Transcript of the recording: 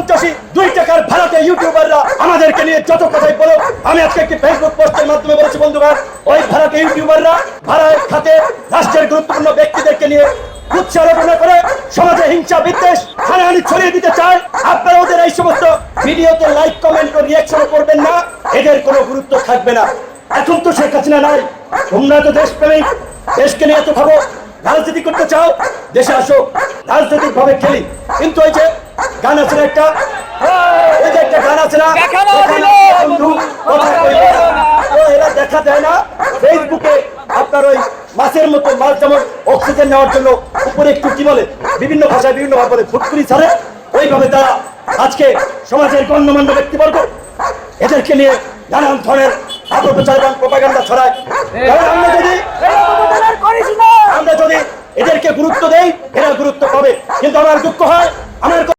সন্ত্রাসী 2 টাকার ভাড়াতে ইউটিউবাররা আমাদেরকে নিয়ে যত কথাই বলো, আমি আজকে একটি ফেসবুক পোস্টের মাধ্যমে বলেছি বন্ধুগণ, ওই ভাড়াতে ইউটিউবাররা ভাড়ায় খাতে রাষ্ট্রের গুরুত্বপূর্ণ ব্যক্তিদেরকে নিয়ে উচ্চারণা করে সমাজে হিংসা বিদ্বেষ হানাহানি ছড়িয়ে দিতে চায়। আপনারা ওদের এই সমস্ত ভিডিওতে লাইক কমেন্ট ও রিয়াকশন করবেন না, এদের কোনো গুরুত্ব থাকবে না। এখন তো শেখ হাসিনা নাই, তোমরা তো দেশপ্রেমিক, দেশকে নিয়ে তো ভাবো, রাজনীতি করতে চাও, দেশে আসো, রাজনৈতিক ভাবে খেলি। কিন্তু ওই যে গান আছে না একটা, এই যে একটা গান আছে না, বন্ধু কথা কইলো না, এরা দেখা দেয় না ফেসবুকে আপনার ওই মাছের মতো, মাছ যেমন অক্সিজেন নেওয়ার জন্য উপরে একটু কি বলে, বিভিন্ন ভাষায় বিভিন্ন ভাবে ফুটকুরি ছাড়ে, ওইভাবে তারা আজকে সমাজের গণ্যমান্য ব্যক্তিবর্গ এদেরকে নিয়ে নানান ধরনের অপপ্রচার এবং প্রপাগান্ডা ছড়ায়। আমরা যদি এদেরকে গুরুত্ব দেই, এরা গুরুত্ব পাবে। কিন্তু আমার দুঃখ হয়